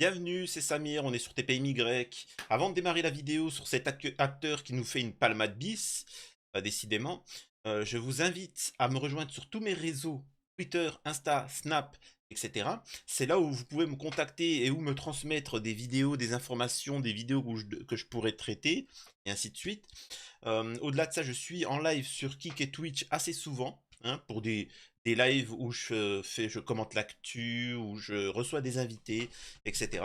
Bienvenue, c'est Samir, on est sur TPMY. Avant de démarrer la vidéo sur cet acteur qui nous fait une palmade bis, décidément, je vous invite à me rejoindre sur tous mes réseaux, Twitter, Insta, Snap, etc. C'est là où vous pouvez me contacter et où me transmettre des vidéos, des informations, des vidéos que je pourrais traiter, et ainsi de suite. Au-delà de ça, je suis en live sur Kick et Twitch assez souvent, hein, pour des lives où je commente l'actu, où je reçois des invités, etc.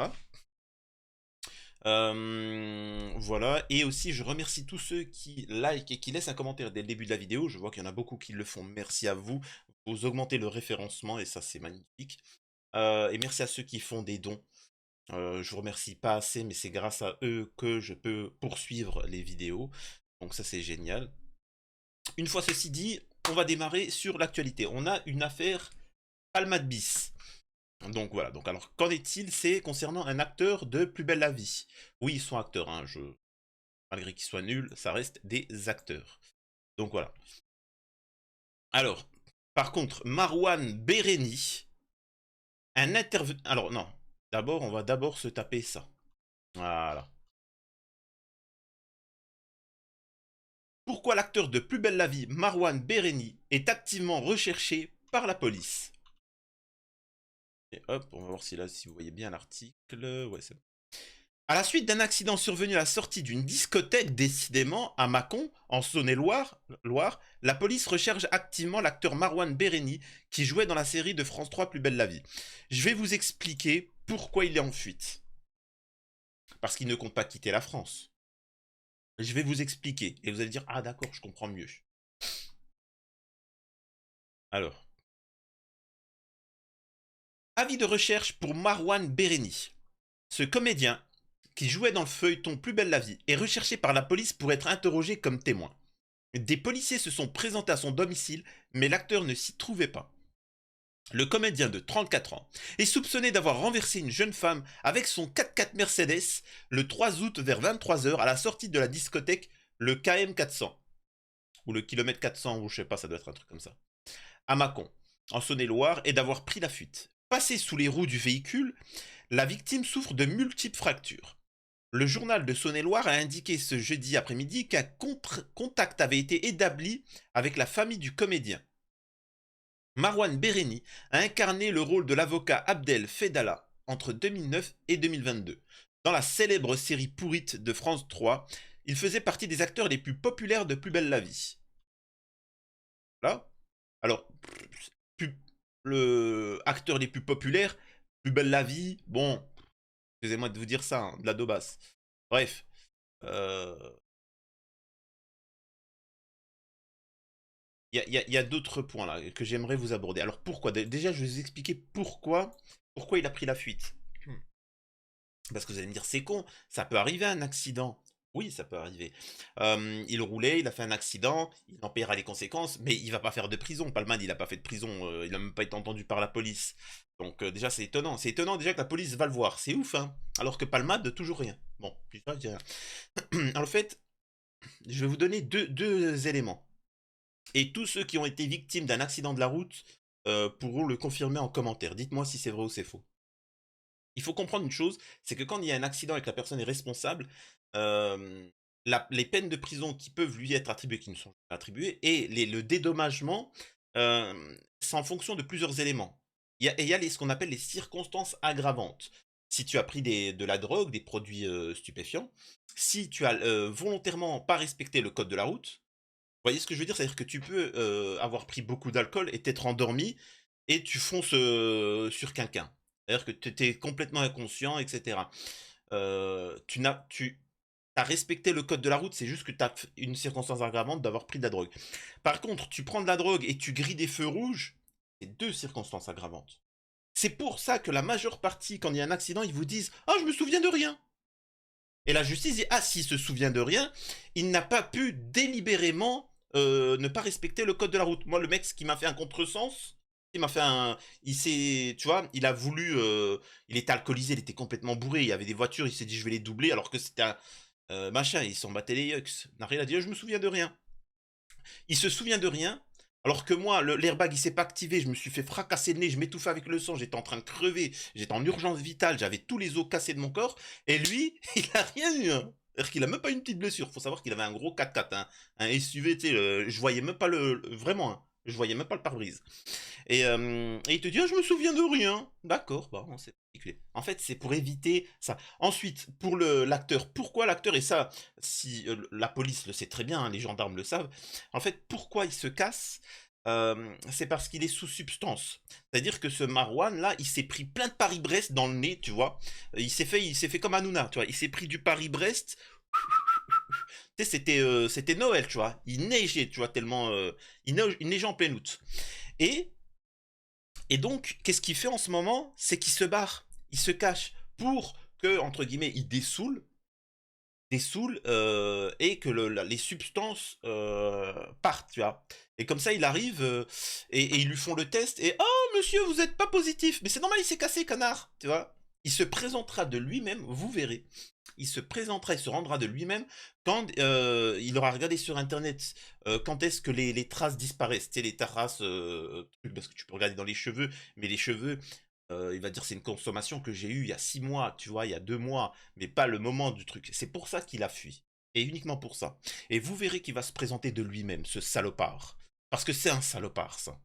Voilà, et aussi je remercie tous ceux qui like et qui laissent un commentaire dès le début de la vidéo. Je vois qu'il y en a beaucoup qui le font. Merci à vous. Vous augmentez le référencement et ça c'est magnifique. Et merci à ceux qui font des dons. Je vous remercie pas assez, mais c'est grâce à eux que je peux poursuivre les vidéos. Donc ça c'est génial. Une fois ceci dit, on va démarrer sur l'actualité. On a une affaire Palmade bis. Donc voilà, donc alors qu'en est-il? C'est concernant un acteur de Plus belle la vie. Oui, ils sont acteurs, hein, malgré qu'ils soient nuls, ça reste des acteurs. Donc voilà. Alors, par contre, Marwan Bereni, un intervenant... Alors non, d'abord, on va d'abord se taper ça. Voilà. Pourquoi l'acteur de Plus belle la vie, Marwan Bereni, est activement recherché par la police? Et hop, on va voir si là, si vous voyez bien l'article. Ouais, c'est bon. À la suite d'un accident survenu à la sortie d'une discothèque, décidément, à Mâcon, en Saône-et-Loire, la police recherche activement l'acteur Marwan Bereni, qui jouait dans la série de France 3 Plus belle la vie. Je vais vous expliquer pourquoi il est en fuite. Parce qu'il ne compte pas quitter la France. Je vais vous expliquer, et vous allez dire, ah d'accord, je comprends mieux. Alors, avis de recherche pour Marwan Bereni. Ce comédien, qui jouait dans le feuilleton Plus belle la vie, est recherché par la police pour être interrogé comme témoin. Des policiers se sont présentés à son domicile, mais l'acteur ne s'y trouvait pas. Le comédien de 34 ans est soupçonné d'avoir renversé une jeune femme avec son 4x4 Mercedes le 3 août vers 23 h à la sortie de la discothèque le KM 400. Ou le kilomètre 400, ou je sais pas, ça doit être un truc comme ça. À Mâcon, en Saône-et-Loire, et d'avoir pris la fuite. Passé sous les roues du véhicule, la victime souffre de multiples fractures. Le journal de Saône-et-Loire a indiqué ce jeudi après-midi qu'un contact avait été établi avec la famille du comédien. Marwan Bereni a incarné le rôle de l'avocat Abdel Fedallah entre 2009 et 2022. Dans la célèbre série Pourrite de France 3, il faisait partie des acteurs les plus populaires de Plus belle la vie. Là, alors, le acteur les plus populaires, Plus belle la vie, bon, excusez-moi de vous dire ça, hein, de la daubasse. Bref, euh, il y a d'autres points là que j'aimerais vous aborder. Alors pourquoi? Déjà, je vais vous expliquer pourquoi il a pris la fuite. Parce que vous allez me dire, c'est con, ça peut arriver un accident. Oui, ça peut arriver. Il roulait, il a fait un accident, il en paiera les conséquences, mais il va pas faire de prison. Palman, il a pas fait de prison, il a même pas été entendu par la police. Donc déjà, c'est étonnant. C'est étonnant déjà que la police va le voir. C'est ouf, hein. Alors que Palmade, toujours rien. Bon, je dis rien. En fait, je vais vous donner deux éléments. Et tous ceux qui ont été victimes d'un accident de la route pourront le confirmer en commentaire. Dites-moi si c'est vrai ou c'est faux. Il faut comprendre une chose, c'est que quand il y a un accident et que la personne est responsable, euh, les peines de prison qui peuvent lui être attribuées, qui ne sont pas attribuées, et le dédommagement, c'est en fonction de plusieurs éléments. Il y a ce qu'on appelle les circonstances aggravantes. Si tu as pris de la drogue, des produits stupéfiants, si tu as volontairement pas respecté le code de la route, vous voyez ce que je veux dire? C'est-à-dire que tu peux avoir pris beaucoup d'alcool et t'être endormi et tu fonces sur quelqu'un. C'est-à-dire que tu étais complètement inconscient, etc. Tu as respecté le code de la route, c'est juste que tu as une circonstance aggravante d'avoir pris de la drogue. Par contre, tu prends de la drogue et tu grilles des feux rouges, c'est deux circonstances aggravantes. C'est pour ça que la majeure partie, quand il y a un accident, ils vous disent « Ah, je me souviens de rien !» Et la justice dit ah s'il se souvient de rien, il n'a pas pu délibérément ne pas respecter le code de la route. Moi le mec qui m'a fait un contresens, il m'a fait un, il s'est, tu vois, il a voulu, il était alcoolisé, il était complètement bourré, il y avait des voitures, il s'est dit je vais les doubler alors que c'était un machin, il s'en battait les yucks. N'a rien à dire, je me souviens de rien. Il se souvient de rien. Alors que moi, l'airbag, il s'est pas activé, je me suis fait fracasser le nez, je m'étouffais avec le sang, j'étais en train de crever, j'étais en urgence vitale, j'avais tous les os cassés de mon corps, et lui, il a rien eu, hein. C'est-à-dire qu'il a même pas eu une petite blessure. Faut savoir qu'il avait un gros 4x4, hein, un SUV, tu sais, je voyais même pas vraiment, hein, je voyais même pas le pare-brise. Et il te dit: «Ah, je me souviens de rien». D'accord, bon, c'est particulier. En fait, c'est pour éviter ça. Ensuite, pour l'acteur, pourquoi l'acteur, et ça, si la police le sait très bien, hein, les gendarmes le savent, en fait, pourquoi il se casse? C'est parce qu'il est sous substance. C'est-à-dire que ce Marouane là, il s'est pris plein de Paris-Brest dans le nez, tu vois. Il s'est fait comme Hanouna, tu vois. Il s'est pris du Paris-Brest. Tu sais, c'était Noël, tu vois. Il neigeait, tu vois, tellement il neigeait en plein août. Et donc, qu'est-ce qu'il fait en ce moment? C'est qu'il se barre, il se cache pour que, entre guillemets, il dessoule et que les substances partent, tu vois. Et comme ça, il arrive et ils lui font le test et oh monsieur, vous n'êtes pas positif. Mais c'est normal, il s'est cassé, canard, tu vois. Il se présentera de lui-même, vous verrez. Il se présentera, il se rendra de lui-même quand il aura regardé sur internet quand est-ce que les traces disparaissent. Tu sais, les traces, parce que tu peux regarder dans les cheveux, mais les cheveux, il va dire c'est une consommation que j'ai eue il y a 6 mois, tu vois, il y a 2 mois, mais pas le moment du truc. C'est pour ça qu'il a fui. Et uniquement pour ça. Et vous verrez qu'il va se présenter de lui-même, ce salopard. Parce que c'est un salopard, ça.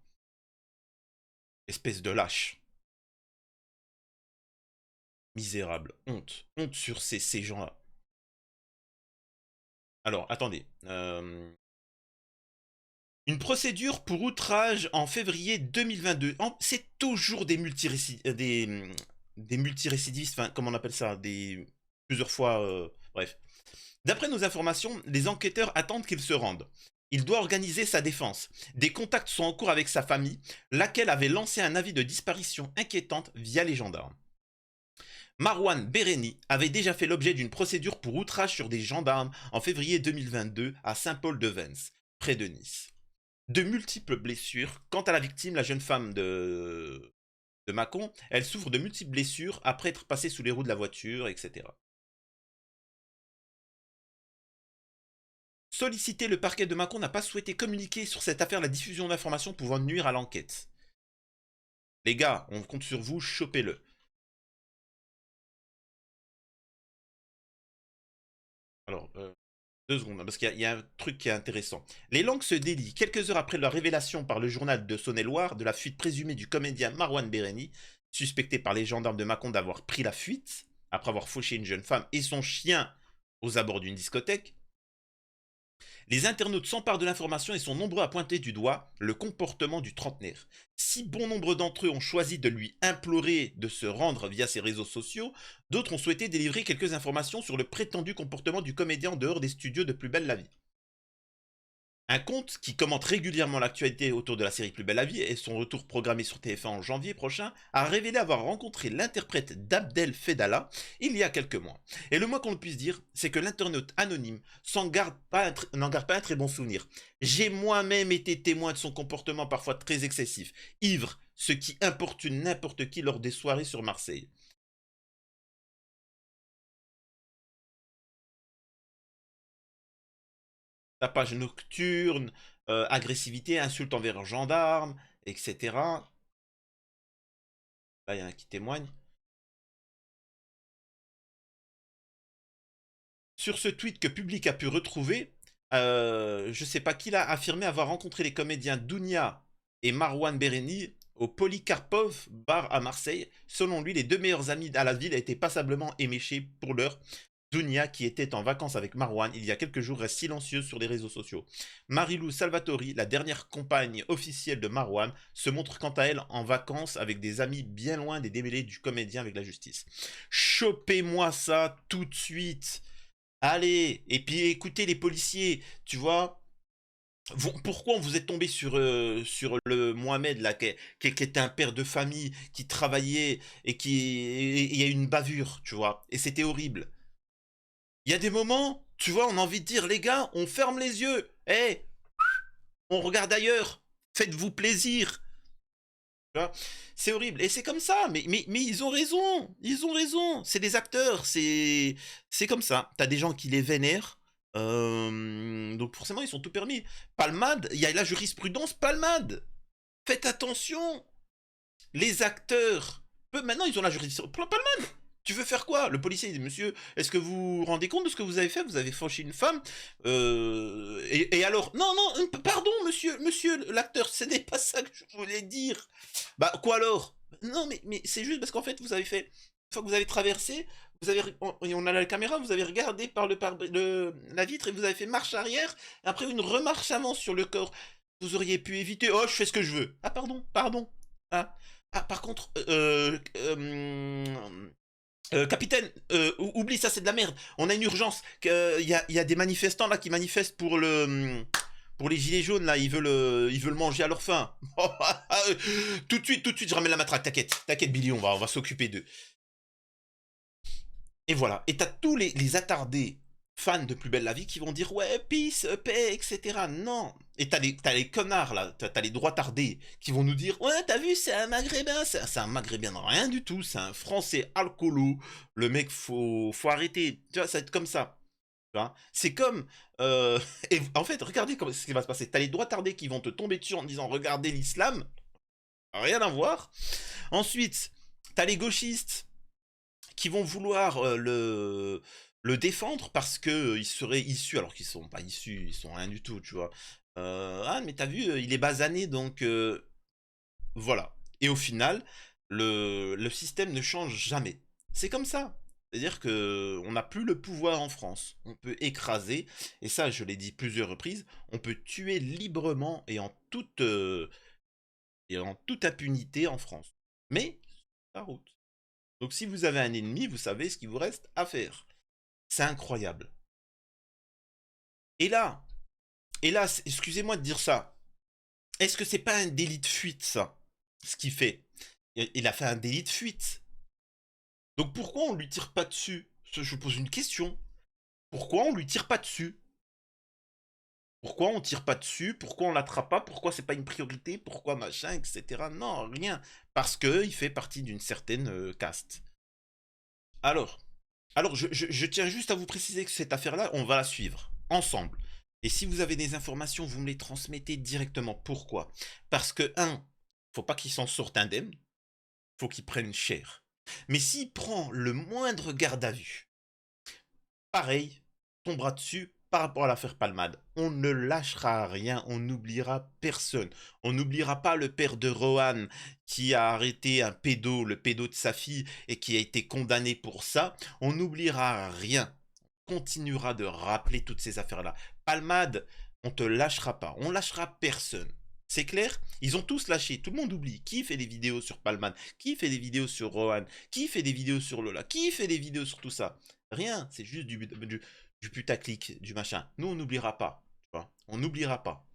Espèce de lâche. Misérable. Honte. Honte sur ces gens-là. Alors, attendez. Une procédure pour outrage en février 2022. C'est toujours des multirécidivistes, enfin, comment on appelle ça, des plusieurs fois, bref. D'après nos informations, les enquêteurs attendent qu'il se rende. Il doit organiser sa défense. Des contacts sont en cours avec sa famille, laquelle avait lancé un avis de disparition inquiétante via les gendarmes. Marwan Bereni avait déjà fait l'objet d'une procédure pour outrage sur des gendarmes en février 2022 à Saint-Paul-de-Vence, près de Nice. De multiples blessures. Quant à la victime, la jeune femme de Mâcon, elle souffre de multiples blessures après être passée sous les roues de la voiture, etc. Sollicité, le parquet de Mâcon n'a pas souhaité communiquer sur cette affaire la diffusion d'informations pouvant nuire à l'enquête. Les gars, on compte sur vous, chopez-le. Alors, 2 secondes, hein, parce qu'il y a un truc qui est intéressant. Les langues se délient quelques heures après la révélation par le journal de Saône-et-Loire de la fuite présumée du comédien Marwan Bereni, suspecté par les gendarmes de Mâcon d'avoir pris la fuite après avoir fauché une jeune femme et son chien aux abords d'une discothèque. Les internautes s'emparent de l'information et sont nombreux à pointer du doigt le comportement du trentenaire. Si bon nombre d'entre eux ont choisi de lui implorer de se rendre via ses réseaux sociaux, d'autres ont souhaité délivrer quelques informations sur le prétendu comportement du comédien en dehors des studios de Plus belle la vie. Un compte qui commente régulièrement l'actualité autour de la série Plus belle la vie et son retour programmé sur TF1 en janvier prochain a révélé avoir rencontré l'interprète d'Abdel Fedala il y a quelques mois. Et le moins qu'on puisse dire, c'est que l'internaute anonyme n'en garde pas un très bon souvenir. J'ai moi-même été témoin de son comportement parfois très excessif, ivre, ce qui importune n'importe qui lors des soirées sur Marseille. Tapage nocturne, agressivité, insulte envers un gendarme, etc. Là, il y en a un qui témoigne. Sur ce tweet que Public a pu retrouver, je sais pas qui l'a affirmé avoir rencontré les comédiens Dounia et Marwan Bereni au Polikarpov bar à Marseille. Selon lui, les deux meilleurs amis à la ville étaient passablement éméchés pour l'heure. Dounia, qui était en vacances avec Marwan il y a quelques jours, reste silencieuse sur les réseaux sociaux. Marilou Salvatori, la dernière compagne officielle de Marwan, se montre quant à elle en vacances avec des amis bien loin des démêlés du comédien avec la justice. Chopez-moi ça tout de suite! Allez, et puis écoutez les policiers, tu vois. Pourquoi vous êtes tombé sur le Mohamed là, qui était un père de famille, qui travaillait et il y a eu une bavure, tu vois. Et c'était horrible. Il y a des moments, tu vois, on a envie de dire, les gars, on ferme les yeux. Eh, on regarde ailleurs. Faites-vous plaisir. Tu vois, c'est horrible. Et c'est comme ça. Mais ils ont raison. Ils ont raison. C'est des acteurs. C'est comme ça. T'as des gens qui les vénèrent. Donc forcément, ils sont tout permis. Palmade, il y a la jurisprudence Palmade. Faites attention. Les acteurs, maintenant ils ont la jurisprudence Palmade. Tu veux faire quoi? Le policier il dit, monsieur, est-ce que vous vous rendez compte de ce que vous avez fait? Vous avez fauché une femme. Et alors? Non, non, pardon, monsieur l'acteur, ce n'est pas ça que je voulais dire. Bah, quoi alors? Non, mais c'est juste parce qu'en fait, vous avez fait, une fois que vous avez traversé, on a la caméra, vous avez regardé la vitre et vous avez fait marche arrière, et après une remarche avant sur le corps. Vous auriez pu éviter, oh, je fais ce que je veux. Ah, pardon, pardon. Ah, par contre, capitaine, oublie ça, c'est de la merde. On a une urgence. Il y a des manifestants là qui manifestent pour les gilets jaunes là. Ils veulent manger à leur faim. Tout de suite, je ramène la matraque. T'inquiète, Billy, on va s'occuper d'eux. Et voilà. Et t'as tous les attardés fans de Plus Belle la Vie qui vont dire ouais, peace, paix, etc. Non. Et t'as les connards là, t'as les droits tardés qui vont nous dire ouais, t'as vu, c'est un maghrébin. C'est un maghrébin de rien du tout, c'est un français alcoolo. Le mec, faut arrêter. Tu vois, ça va être comme ça. Tu vois. C'est comme. Et en fait, regardez ce qui va se passer. T'as les droits tardés qui vont te tomber dessus en disant regardez l'islam. Rien à voir. Ensuite, t'as les gauchistes qui vont vouloir le défendre parce que ils seraient issus, alors qu'ils sont pas issus, ils sont rien du tout, tu vois. Ah, mais t'as vu, il est basané, donc voilà. Et au final, le système ne change jamais. C'est comme ça. C'est-à-dire que on n'a plus le pouvoir en France. On peut écraser, et ça, je l'ai dit plusieurs reprises, on peut tuer librement et en toute impunité en France. Mais, la route. Donc si vous avez un ennemi, vous savez ce qu'il vous reste à faire. C'est incroyable. Et là, excusez-moi de dire ça, est-ce que c'est pas un délit de fuite, ça? Ce qu'il fait. Il a fait un délit de fuite. Donc pourquoi on lui tire pas dessus? Je pose une question. Pourquoi on lui tire pas dessus? Pourquoi on tire pas dessus? Pourquoi on l'attrape pas? Pourquoi c'est pas une priorité? Pourquoi machin, etc. Non, rien. Parce que il fait partie d'une certaine caste. Alors, je tiens juste à vous préciser que cette affaire-là, on va la suivre ensemble. Et si vous avez des informations, vous me les transmettez directement. Pourquoi? Parce que, faut pas qu'il s'en sorte indemne, faut qu'il prenne cher. Mais s'il prend le moindre garde à vue, pareil, tombera dessus par rapport à l'affaire Palmade. On ne lâchera rien, on n'oubliera personne. On n'oubliera pas le père de Rohan qui a arrêté un pédo, le pédo de sa fille, et qui a été condamné pour ça. On n'oubliera rien. On continuera de rappeler toutes ces affaires-là. Palmade, on te lâchera pas. On lâchera personne. C'est clair? Ils ont tous lâché. Tout le monde oublie. Qui fait des vidéos sur Palmade? Qui fait des vidéos sur Rohan? Qui fait des vidéos sur Lola? Qui fait des vidéos sur tout ça? Rien. C'est juste du putaclic, du machin. Nous, on n'oubliera pas. Tu vois, on n'oubliera pas.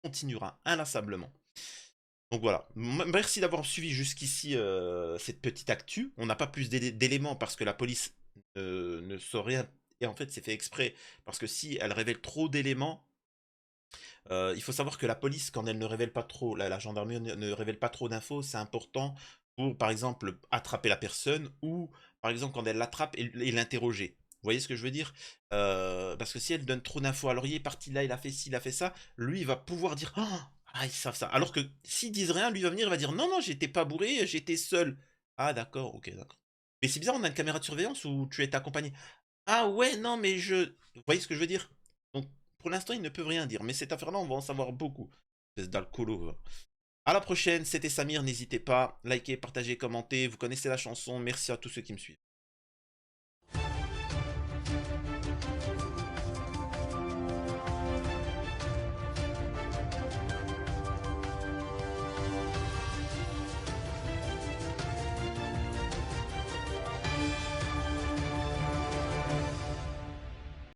On continuera inlassablement. Donc voilà. Merci d'avoir suivi jusqu'ici cette petite actu. On n'a pas plus d'éléments parce que la police ne sait rien. Et en fait, c'est fait exprès. Parce que si elle révèle trop d'éléments, il faut savoir que la police, quand elle ne révèle pas trop, la gendarmerie ne révèle pas trop d'infos, c'est important pour, par exemple, attraper la personne ou, par exemple, quand elle l'attrape et l'interroger. Vous voyez ce que je veux dire? Parce que si elle donne trop d'infos, alors il est parti là, il a fait ci, il a fait ça, lui il va pouvoir dire ah, ils savent ça. Alors que s'ils disent rien, lui va venir, il va dire non, non, j'étais pas bourré, j'étais seul. Ah, d'accord, ok, d'accord. Mais c'est bizarre, on a une caméra de surveillance où tu es accompagné. Ah ouais, non, mais vous voyez ce que je veux dire? Donc, pour l'instant, ils ne peuvent rien dire. Mais cette affaire-là, on va en savoir beaucoup. Espèce d'alcoolo. À la prochaine, c'était Samir. N'hésitez pas. Likez, partagez, commentez. Vous connaissez la chanson. Merci à tous ceux qui me suivent.